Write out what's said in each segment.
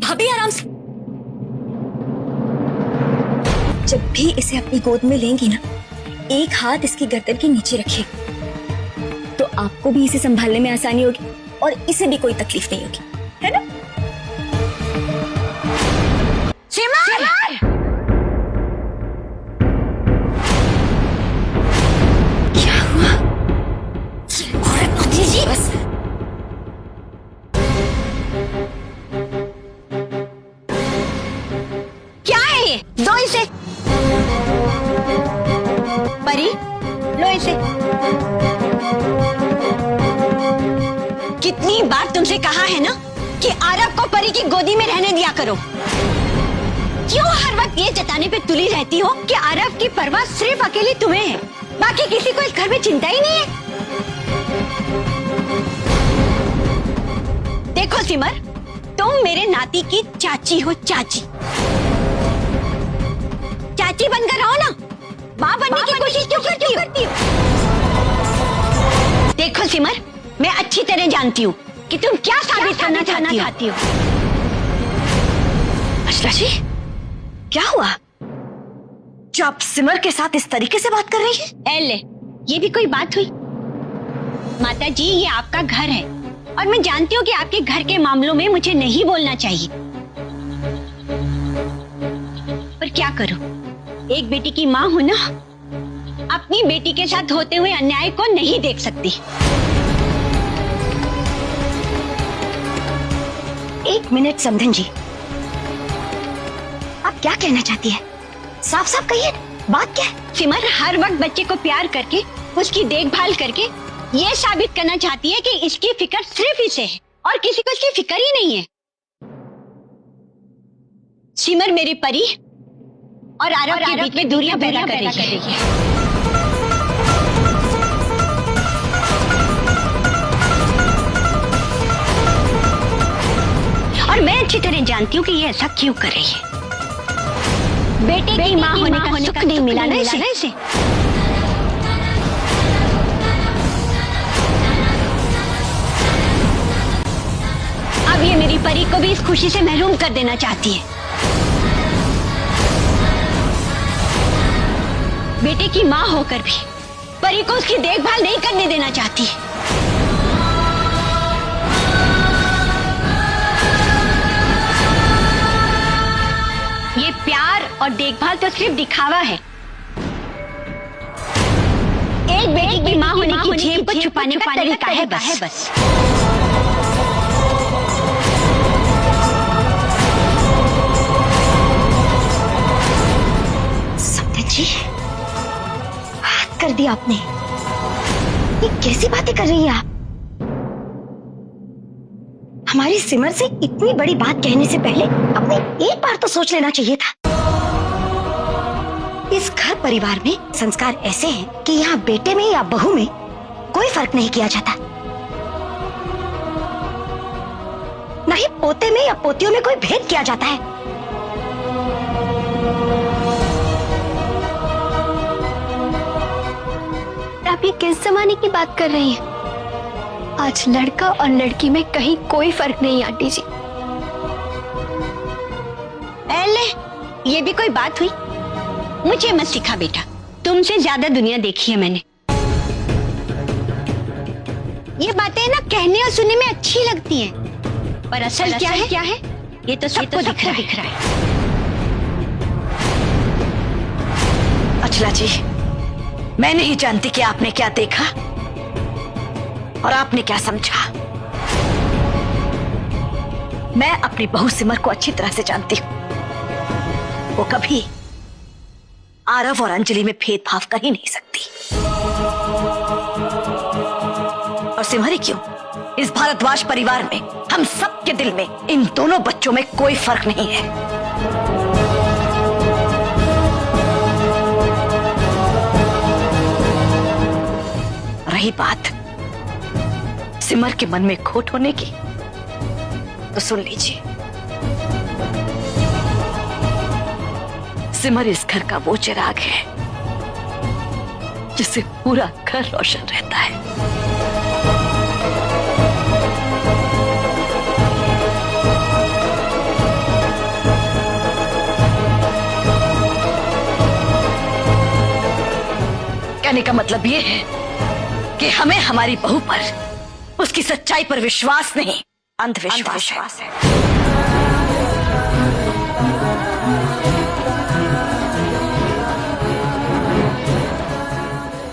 भाभी आराम से। जब भी इसे अपनी गोद में लेंगी ना, एक हाथ इसकी गर्दन के नीचे रखिए, तो आपको भी इसे संभालने में आसानी होगी और इसे भी कोई तकलीफ नहीं होगी, है ना? सिमर! क्या हुआ? औरत होती जी बस। क्या है ये? दो इसे। परी, लो इसे। कितनी बार तुमसे कहा है ना कि आरव को परी की गोदी में रहने दिया करो। क्यों हर वक्त ये जताने पे तुली रहती हो कि आरव की परवाह सिर्फ अकेली तुम्हें है, बाकी किसी को इस घर में चिंता ही नहीं है? देखो सिमर, तुम मेरे नाती की चाची हो, चाची। चाची बनकर रहो ना, माँ बनने की कोशिश क्यों करती हो? देखो सिमर, मैं अच्छी तरह जानती हूँ कि तुम क्या साबित करना चाहती हो। अशला जी, क्या हुआ जो आप सिमर के साथ इस तरीके से बात कर रही हैं? एले, ये भी कोई बात हुई? माता जी, ये आपका घर है और मैं जानती हूँ कि आपके घर के मामलों में मुझे नहीं बोलना चाहिए, पर क्या करूँ, एक बेटी की माँ हूँ ना, अपनी बेटी के साथ होते हुए अन्याय को नहीं देख सकती। एक मिनट समधन जी, आप क्या कहना चाहती है? साफ साफ कहिए, बात क्या है? सिमर हर वक्त बच्चे को प्यार करके, उसकी देखभाल करके ये साबित करना चाहती है कि इसकी फिक्र सिर्फ इसे है और किसी को इसकी फिक्र ही नहीं है। सिमर मेरी परी और आरव के बीच में दूरियां पैदा कर रही है। और मैं अच्छी तरह जानती हूँ कि ये ऐसा क्यों कर रही है। बेटे की माँ होने का सुख नहीं मिला ना इसे। अब ये मेरी परी को भी इस खुशी से महरूम कर देना चाहती है। बेटे की माँ होकर भी परी को उसकी देखभाल नहीं करने देना चाहती है। ये प्यार और देखभाल तो सिर्फ दिखावा है। एक बेटी की माँ होने की झेप को छुपाने का तरीका है बस। समधन जी, बात कर दी आपने। ये कैसी बातें कर रही हैं आप? हमारी सिमर से इतनी बड़ी बात कहने से पहले आपने एक बार तो सोच लेना चाहिए था। इस घर परिवार में संस्कार ऐसे हैं कि यहाँ बेटे में या बहू में कोई फर्क नहीं किया जाता, न ही पोते में या पोतियों में कोई भेद किया जाता है। आप ये किस जमाने की बात कर रही हैं? आज लड़का और लड़की में कहीं कोई फर्क नहीं आंटी जी। एले, ये भी कोई बात हुई? मुझे मत सिखा बेटा, तुमसे ज्यादा दुनिया देखी है मैंने। ये बातें ना कहने और सुनने में अच्छी लगती हैं, पर असल क्या है ये तो सबको दिख रहा है। अचला जी, मैं नहीं जानती कि आपने क्या देखा और आपने क्या समझा। मैं अपनी बहू सिमर को अच्छी तरह से जानती हूं। वो कभी आरव और अंजलि में भेदभाव कर ही नहीं सकती। और सिमर ही क्यों, इस भारद्वाज परिवार में हम सबके दिल में इन दोनों बच्चों में कोई फर्क नहीं है। रही बात सिमर के मन में खोट होने की, तो सुन लीजिए, सिमर इस घर का वो चिराग है जिससे पूरा घर रोशन रहता है। कहने का मतलब ये है कि हमें हमारी बहू पर, उसकी सच्चाई पर विश्वास नहीं, अंधविश्वास है।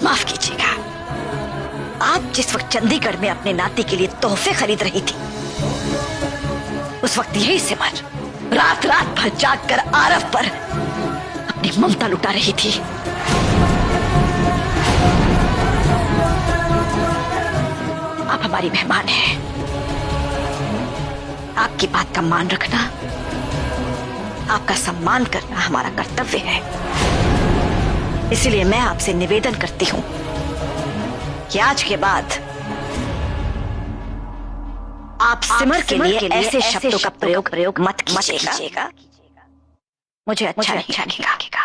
माफ कीजिएगा, आप जिस वक्त चंडीगढ़ में अपने नाती के लिए तोहफे खरीद रही थी, उस वक्त यही सिमर रात रात भर जागकर आरव पर अपनी ममता लुटा रही थी। आप हमारी मेहमान हैं, आपकी बात का मान रखना, आपका सम्मान करना हमारा कर्तव्य है। इसलिए मैं आपसे निवेदन करती हूं कि आज के बाद आप सिमर के लिए ऐसे शब्दों का प्रयोग मत कीजिएगा। मुझे अच्छा नहीं लगेगा।